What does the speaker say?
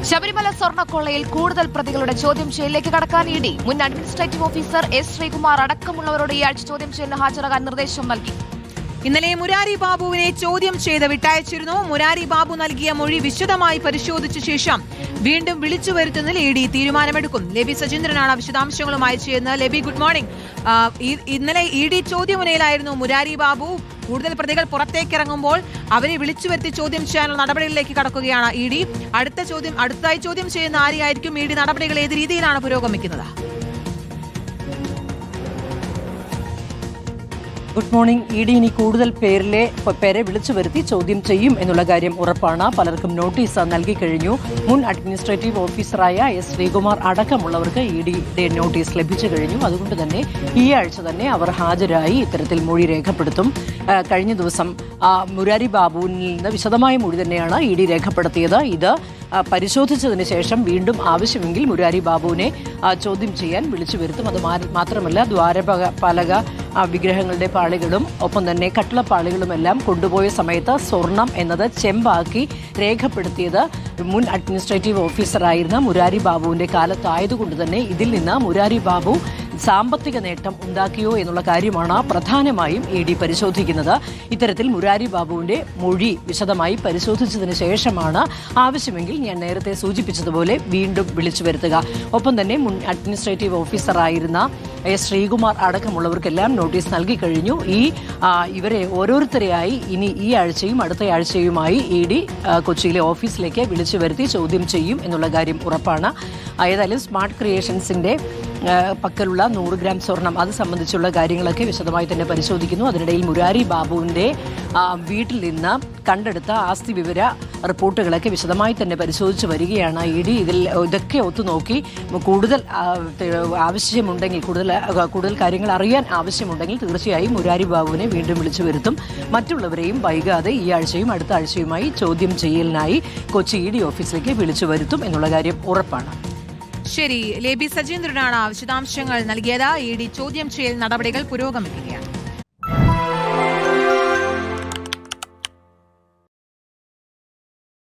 ശബരിമല സ്വർണ്ണക്കൊള്ളയിൽ കൂടുതൽ പ്രതികളുടെ ചോദ്യം ചെയ്യലിലേക്ക് കടക്കാൻ ഇഡി. മുൻ അഡ്മിനിസ്ട്രേറ്റീവ് ഓഫീസർ എസ് ശ്രീകുമാർ അടക്കമുള്ളവരോട് ഈ ആഴ്ച ചോദ്യം ചെയ്യലിന് ഹാജരാകാൻ നിർദ്ദേശം നൽകി. ഇന്നലെ മുരാരി ബാബുവിനെ ചോദ്യം ചെയ്ത് വിട്ടയച്ചിരുന്നു. മുരാരി ബാബു നൽകിയ മൊഴി വിശദമായി പരിശോധിച്ച ശേഷം വീണ്ടും വിളിച്ചു വരുത്തുന്നതിൽ ഇഡി തീരുമാനമെടുക്കും. ലെബി സജീന്ദ്രനാണ് വിശദാംശങ്ങളുമായി ചേർന്ന്. Leby, good morning. ഇന്നലെ ഇഡി ചോദ്യമുനയിലായിരുന്നു മുരാരി ബാബു. കൂടുതൽ പ്രതികൾ പുറത്തേക്കിറങ്ങുമ്പോൾ അവരെ വിളിച്ചു വരുത്തി ചോദ്യം ചെയ്യാനുള്ള നടപടികളിലേക്ക് കടക്കുകയാണ് ഇഡി. അടുത്തതായി ചോദ്യം ചെയ്യുന്ന ആരെയായിരിക്കും? ഇഡി നടപടികൾ ഏത് രീതിയിലാണ് പുരോഗമിക്കുന്നത്? Good morning. ഇഡി ഇനി കൂടുതൽ പേരെ വിളിച്ചു വരുത്തി ചോദ്യം ചെയ്യും എന്നുള്ള കാര്യം ഉറപ്പാണ്. പലർക്കും നോട്ടീസ് നൽകി കഴിഞ്ഞു. മുൻ അഡ്മിനിസ്ട്രേറ്റീവ് ഓഫീസറായ എസ് ശ്രീകുമാർ അടക്കമുള്ളവർക്ക് ഇഡിയുടെ നോട്ടീസ് ലഭിച്ചു കഴിഞ്ഞു. അതുകൊണ്ട് തന്നെ ഈ ആഴ്ച തന്നെ അവർ ഹാജരായി ഇത്തരത്തിൽ മൊഴി രേഖപ്പെടുത്തും. കഴിഞ്ഞ ദിവസം മുരാരി ബാബുവിൽ നിന്ന് വിശദമായ മൊഴി തന്നെയാണ് ഇഡി രേഖപ്പെടുത്തിയത്. ഇത് പരിശോധിച്ചതിന് ശേഷം വീണ്ടും ആവശ്യമെങ്കിൽ മുരാരി ബാബുവിനെ ചോദ്യം ചെയ്യാൻ വിളിച്ചു വരുത്തും. അത് മാത്രമല്ല, ദ്വാരപാലക വിഗ്രഹങ്ങളുടെ പാളികളും ഒപ്പം തന്നെ കട്ടിളപ്പാളികളുമെല്ലാം കൊണ്ടുപോയ സമയത്ത് സ്വർണം എന്നത് ചെമ്പാക്കി രേഖപ്പെടുത്തിയത് മുൻ അഡ്മിനിസ്ട്രേറ്റീവ് ഓഫീസറായിരുന്ന മുരാരി ബാബുവിന്റെ കാലത്തായതുകൊണ്ട് തന്നെ ഇതിൽ നിന്ന് മുരാരി ബാബു സാമ്പത്തിക നേട്ടം ഉണ്ടാക്കിയോ എന്നുള്ള കാര്യമാണ് പ്രധാനമായും ഇഡി പരിശോധിക്കുന്നത്. ഇത്തരത്തിൽ മുരാരി ബാബുവിന്റെ മൊഴി വിശദമായി പരിശോധിച്ചതിന് ശേഷമാണ് ആവശ്യമെങ്കിൽ ഞാൻ നേരത്തെ സൂചിപ്പിച്ചതുപോലെ വീണ്ടും വിളിച്ചു വരുത്തുക. ഒപ്പം തന്നെ മുൻ അഡ്മിനിസ്ട്രേറ്റീവ് ഓഫീസറായിരുന്ന എസ് ശ്രീകുമാർ അടക്കമുള്ളവർക്കെല്ലാം നോട്ടീസ് നൽകി കഴിഞ്ഞു. ഇവരെ ഓരോരുത്തരെയായി ഇനി ഈ ആഴ്ചയും അടുത്ത ആഴ്ചയുമായി ഇഡി കൊച്ചിയിലെ ഓഫീസിലേക്ക് വിളിച്ചു വരുത്തി ചോദ്യം ചെയ്യും എന്നുള്ള കാര്യം ഉറപ്പാണ്. ഏതായാലും സ്മാർട്ട് ക്രിയേഷൻസിന്റെ പക്കലുള്ള 100 ഗ്രാം സ്വർണം അത് സംബന്ധിച്ചുള്ള കാര്യങ്ങളൊക്കെ വിശദമായി തന്നെ പരിശോധിക്കുന്നു. അതിനിടയിൽ മുരാരി ബാബുവിന്റെ വീട്ടിൽ നിന്ന് കണ്ടെടുത്ത ആസ്തി വിവര റിപ്പോർട്ടുകളൊക്കെ വിശദമായി തന്നെ പരിശോധിച്ച് വരികയാണ് ഇഡി. ഇതൊക്കെ ഒത്തുനോക്കി കൂടുതൽ ആവശ്യമുണ്ടെങ്കിൽ കൂടുതൽ കാര്യങ്ങൾ അറിയാൻ ആവശ്യമുണ്ടെങ്കിൽ തീർച്ചയായും മുരാരി ബാബുവിനെ വീണ്ടും വിളിച്ചു വരുത്തും. മറ്റുള്ളവരെയും വൈകാതെ ഈ ആഴ്ചയും അടുത്ത ആഴ്ചയുമായി ചോദ്യം ചെയ്യലിനായി കൊച്ചി ഇഡി ഓഫീസിലേക്ക് വിളിച്ചു വരുത്തും എന്നുള്ള കാര്യം ഉറപ്പാണ്. ശരി, ലേബി സജീന്ദ്രനാണ് വിശദാംശങ്ങൾ നൽകിയത്. ഇഡി ചോദ്യം ചെയ്യൽ നടപടികൾ പുരോഗമിക്കുകയാണ്.